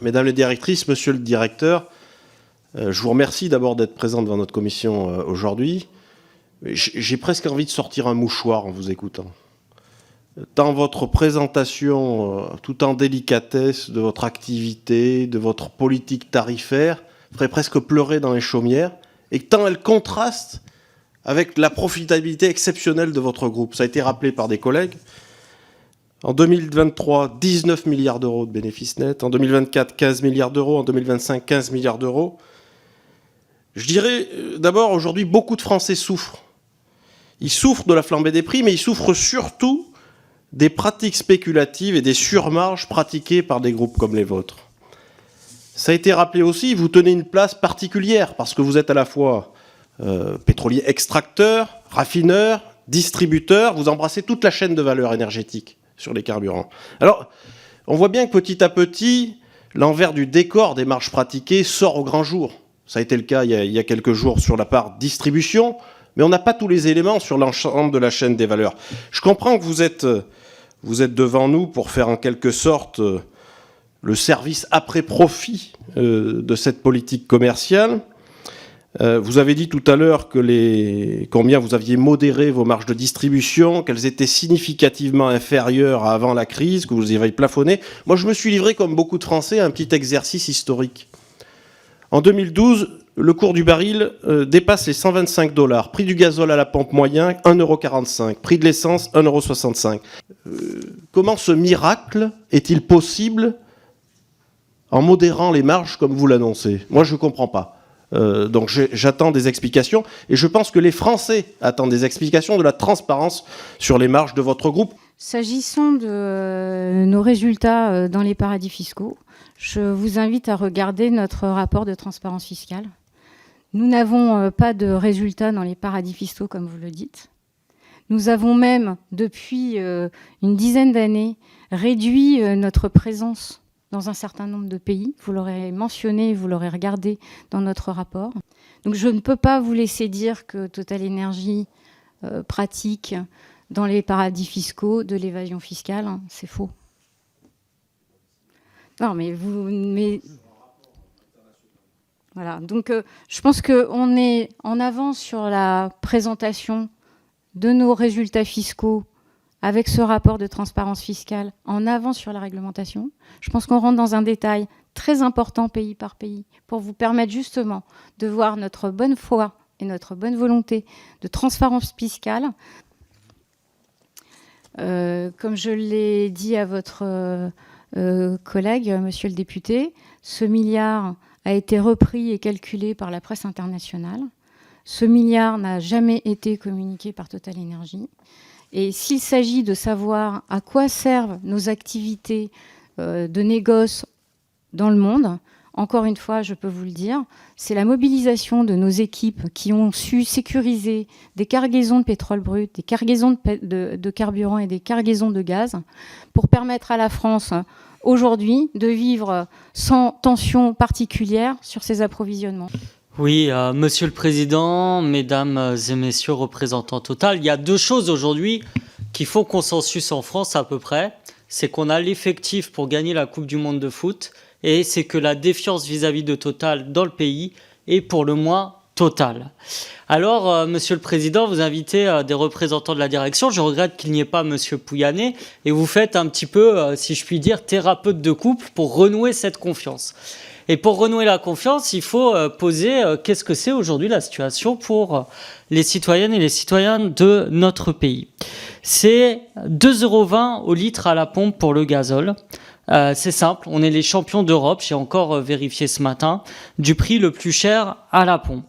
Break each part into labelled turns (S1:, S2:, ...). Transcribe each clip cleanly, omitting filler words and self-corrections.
S1: mesdames les directrices, monsieur le directeur, je vous remercie d'abord d'être présent devant notre commission aujourd'hui. J'ai presque envie de sortir un mouchoir en vous écoutant. Dans votre présentation, tout en délicatesse de votre activité, de votre politique tarifaire, ferait presque pleurer dans les chaumières, et tant elle contraste avec la profitabilité exceptionnelle de votre groupe. Ça a été rappelé par des collègues. En 2023, 19 milliards d'euros de bénéfices nets. En 2024, 15 milliards d'euros. En 2025, 15 milliards d'euros. Je dirais, d'abord, aujourd'hui, beaucoup de Français souffrent. Ils souffrent de la flambée des prix, mais ils souffrent surtout des pratiques spéculatives et des surmarges pratiquées par des groupes comme les vôtres. Ça a été rappelé aussi, vous tenez une place particulière, parce que vous êtes à la fois pétrolier extracteur, raffineur, distributeur, vous embrassez toute la chaîne de valeur énergétique sur les carburants. Alors, on voit bien que petit à petit, l'envers du décor des marges pratiquées sort au grand jour. Ça a été le cas il y a quelques jours sur la part distribution, mais on n'a pas tous les éléments sur l'ensemble de la chaîne des valeurs. Je comprends que vous êtes devant nous pour faire en quelque sorte le service après profit de cette politique commerciale. Vous avez dit tout à l'heure que combien vous aviez modéré vos marges de distribution, qu'elles étaient significativement inférieures à avant la crise, que vous les avez plafonnées. Moi, je me suis livré, comme beaucoup de Français, à un petit exercice historique. En 2012, le cours du baril dépasse les 125 $. Prix du gazole à la pompe moyen, 1,45 €. Prix de l'essence, 1,65 €. Comment ce miracle est-il possible en modérant les marges comme vous l'annoncez? Moi, je ne comprends pas. Donc j'attends des explications, et je pense que les Français attendent des explications, de la transparence sur les marges de votre groupe.
S2: S'agissant de nos résultats dans les paradis fiscaux, je vous invite à regarder notre rapport de transparence fiscale. Nous n'avons pas de résultats dans les paradis fiscaux, comme vous le dites. Nous avons même, depuis une dizaine d'années, réduit notre présence dans un certain nombre de pays. Vous l'aurez mentionné, vous l'aurez regardé dans notre rapport. Donc je ne peux pas vous laisser dire que Total Énergie pratique dans les paradis fiscaux de l'évasion fiscale. C'est faux. Non, mais voilà. Donc je pense qu'on est en avance sur la présentation de nos résultats fiscaux avec ce rapport de transparence fiscale, en avance sur la réglementation. Je pense qu'on rentre dans un détail très important pays par pays pour vous permettre justement de voir notre bonne foi et notre bonne volonté de transparence fiscale. Comme je l'ai dit à votre collègue, monsieur le député, ce milliard a été repris et calculé par la presse internationale. Ce milliard n'a jamais été communiqué par Total Énergie. Et s'il s'agit de savoir à quoi servent nos activités de négoce dans le monde, encore une fois, je peux vous le dire, c'est la mobilisation de nos équipes qui ont su sécuriser des cargaisons de pétrole brut, des cargaisons de carburant et des cargaisons de gaz pour permettre à la France aujourd'hui de vivre sans tension particulière sur ses approvisionnements.
S3: Oui, Monsieur le Président, Mesdames et Messieurs représentants Total, il y a deux choses aujourd'hui qui font consensus en France à peu près. C'est qu'on a l'effectif pour gagner la Coupe du Monde de foot, et c'est que la défiance vis-à-vis de Total dans le pays est pour le moins totale. Alors, Monsieur le Président, vous invitez des représentants de la direction. Je regrette qu'il n'y ait pas Monsieur Pouyanné, et vous faites un petit peu, si je puis dire, thérapeute de couple pour renouer cette confiance. Et pour renouer la confiance, il faut poser qu'est-ce que c'est aujourd'hui la situation pour les citoyennes et les citoyens de notre pays. C'est 2,20 € au litre à la pompe pour le gazole. C'est simple, on est les champions d'Europe, j'ai encore vérifié ce matin, du prix le plus cher à la pompe.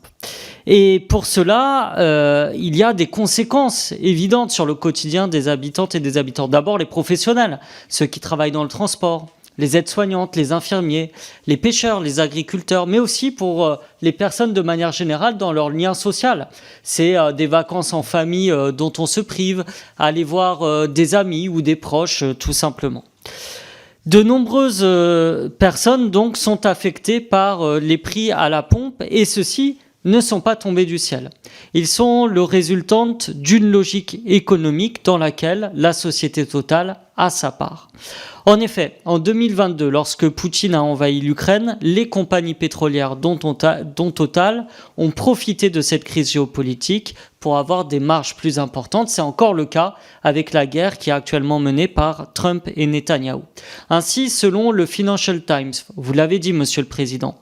S3: Et pour cela, il y a des conséquences évidentes sur le quotidien des habitantes et des habitants. D'abord, les professionnels, ceux qui travaillent dans le transport, les aides-soignantes, les infirmiers, les pêcheurs, les agriculteurs, mais aussi pour les personnes de manière générale dans leur lien social. C'est des vacances en famille dont on se prive, aller voir des amis ou des proches, tout simplement. De nombreuses personnes donc sont affectées par les prix à la pompe, et ceci ne sont pas tombés du ciel. Ils sont le résultante d'une logique économique dans laquelle la société Total a sa part. En effet, en 2022, lorsque Poutine a envahi l'Ukraine, les compagnies pétrolières dont Total ont profité de cette crise géopolitique pour avoir des marges plus importantes. C'est encore le cas avec la guerre qui est actuellement menée par Trump et Netanyahou. Ainsi, selon le Financial Times, vous l'avez dit, Monsieur le Président,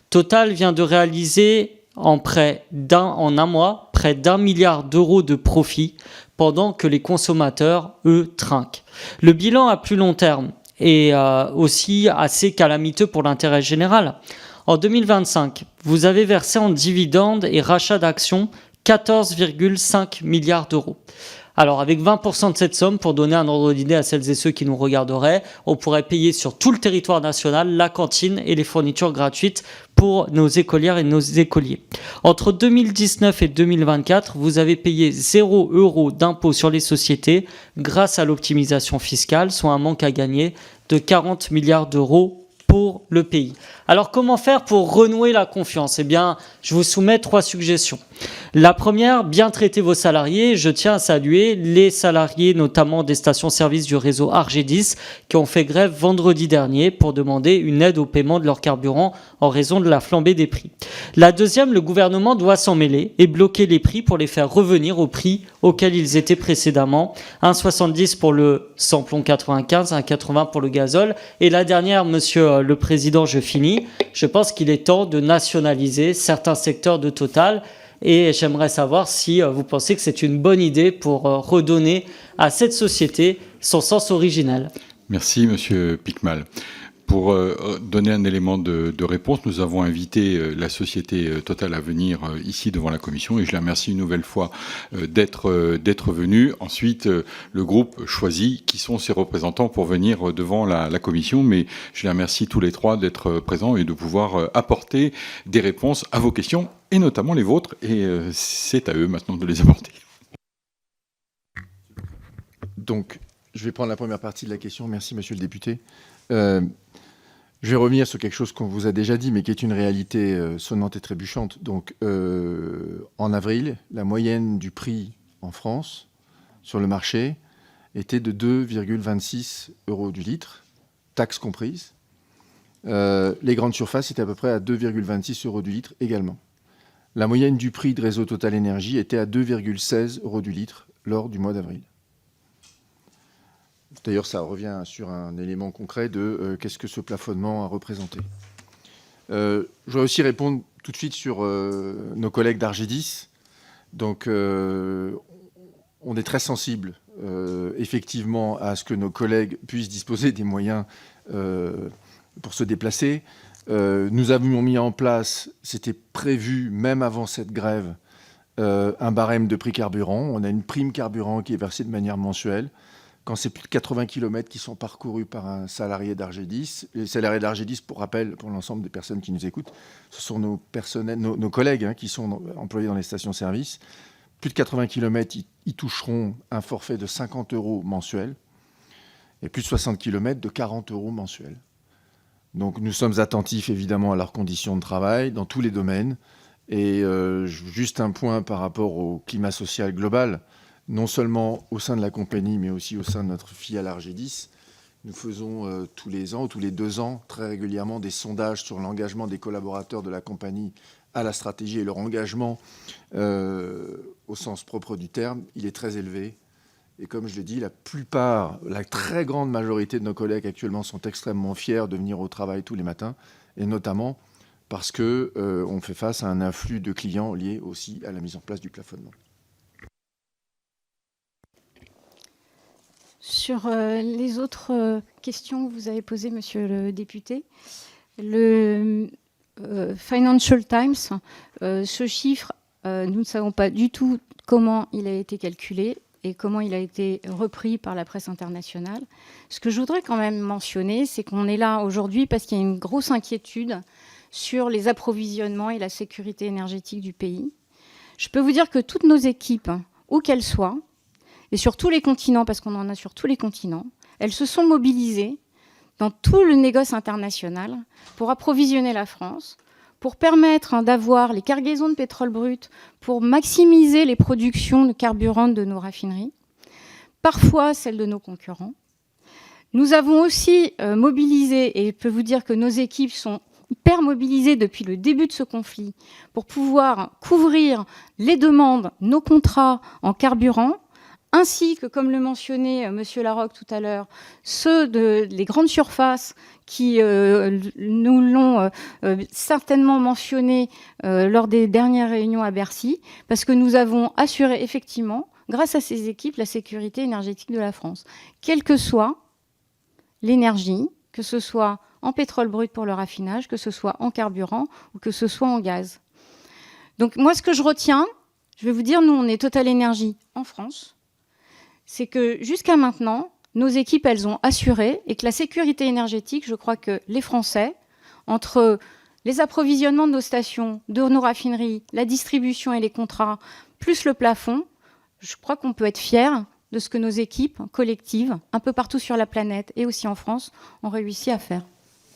S3: Total vient de réaliser en un mois près d'1 milliard d'euros de profit pendant que les consommateurs, eux, trinquent. Le bilan à plus long terme est aussi assez calamiteux pour l'intérêt général. En 2025, vous avez versé en dividendes et rachats d'actions 14,5 milliards d'euros. Alors avec 20% de cette somme, pour donner un ordre d'idée à celles et ceux qui nous regarderaient, on pourrait payer sur tout le territoire national la cantine et les fournitures gratuites pour nos écolières et nos écoliers. Entre 2019 et 2024, vous avez payé 0 € d'impôt sur les sociétés grâce à l'optimisation fiscale, soit un manque à gagner de 40 milliards d'euros pour le pays. Alors comment faire pour renouer la confiance ? Eh bien, je vous soumets 3 suggestions. La première, bien traiter vos salariés. Je tiens à saluer les salariés, notamment des stations-service du réseau Argedis, qui ont fait grève vendredi dernier pour demander une aide au paiement de leur carburant en raison de la flambée des prix. La deuxième, le gouvernement doit s'en mêler et bloquer les prix pour les faire revenir au prix auquel ils étaient précédemment. 1,70 pour le samplon 95, 1,80 pour le gazole. Et la dernière, Monsieur le Président, je finis. Je pense qu'il est temps de nationaliser certains secteurs de Total. Et j'aimerais savoir si vous pensez que c'est une bonne idée pour redonner à cette société son sens originel.
S4: Merci, Monsieur Picmal. Pour donner un élément de réponse, nous avons invité la société Total à venir ici devant la commission et je la remercie une nouvelle fois d'être venue. Ensuite, le groupe choisit qui sont ses représentants pour venir devant la commission, mais je les remercie tous les 3 d'être présents et de pouvoir apporter des réponses à vos questions et notamment les vôtres, et c'est à eux maintenant de les apporter.
S5: Donc, je vais prendre la première partie de la question. Merci, monsieur le député. Je vais revenir sur quelque chose qu'on vous a déjà dit, mais qui est une réalité sonnante et trébuchante. Donc, en avril, la moyenne du prix en France, sur le marché, était de 2,26 € du litre, taxes comprises. Les grandes surfaces étaient à peu près à 2,26 € du litre également. La moyenne du prix de réseau Total Énergie était à 2,16 € du litre lors du mois d'avril. D'ailleurs, ça revient sur un élément concret de qu'est-ce que ce plafonnement a représenté. Je voudrais aussi répondre tout de suite sur nos collègues d'Argedis. Donc, on est très sensible, effectivement, à ce que nos collègues puissent disposer des moyens pour se déplacer. Nous avions mis en place, c'était prévu même avant cette grève, un barème de prix carburant. On a une prime carburant qui est versée de manière mensuelle. Quand c'est plus de 80 km qui sont parcourus par un salarié d'Argedis, les salariés d'Argedis, pour rappel, pour l'ensemble des personnes qui nous écoutent, ce sont nos collègues qui sont employés dans les stations-service. Plus de 80 km, ils toucheront un forfait de 50 € mensuel et plus de 60 km de 40 € mensuels. Donc nous sommes attentifs évidemment à leurs conditions de travail dans tous les domaines. Et juste un point par rapport au climat social global. Non seulement au sein de la compagnie, mais aussi au sein de notre filiale Argedis. Nous faisons tous les ans ou tous les 2 ans, très régulièrement, des sondages sur l'engagement des collaborateurs de la compagnie à la stratégie et leur engagement au sens propre du terme. Il est très élevé. Et comme je l'ai dit, la très grande majorité de nos collègues actuellement sont extrêmement fiers de venir au travail tous les matins, et notamment parce qu'on fait face à un afflux de clients lié aussi à la mise en place du plafonnement.
S2: Sur les autres questions que vous avez posées, monsieur le député, le Financial Times, ce chiffre, nous ne savons pas du tout comment il a été calculé et comment il a été repris par la presse internationale. Ce que je voudrais quand même mentionner, c'est qu'on est là aujourd'hui parce qu'il y a une grosse inquiétude sur les approvisionnements et la sécurité énergétique du pays. Je peux vous dire que toutes nos équipes, où qu'elles soient, et sur tous les continents, parce qu'on en a sur tous les continents, elles se sont mobilisées dans tout le négoce international pour approvisionner la France, pour permettre d'avoir les cargaisons de pétrole brut, pour maximiser les productions de carburant de nos raffineries, parfois celles de nos concurrents. Nous avons aussi mobilisé, et je peux vous dire que nos équipes sont hyper mobilisées depuis le début de ce conflit, pour pouvoir couvrir les demandes, nos contrats en carburant, ainsi que, comme le mentionnait M. Larocque tout à l'heure, ceux des grandes surfaces qui nous l'ont certainement mentionné lors des dernières réunions à Bercy, parce que nous avons assuré effectivement, grâce à ces équipes, la sécurité énergétique de la France, quelle que soit l'énergie, que ce soit en pétrole brut pour le raffinage, que ce soit en carburant ou que ce soit en gaz. Donc moi, ce que je retiens, je vais vous dire, nous, on est Total Énergie en France, c'est que jusqu'à maintenant, nos équipes, elles ont assuré, et que la sécurité énergétique, je crois que les Français, entre les approvisionnements de nos stations, de nos raffineries, la distribution et les contrats, plus le plafond, je crois qu'on peut être fiers de ce que nos équipes collectives, un peu partout sur la planète et aussi en France, ont réussi à faire.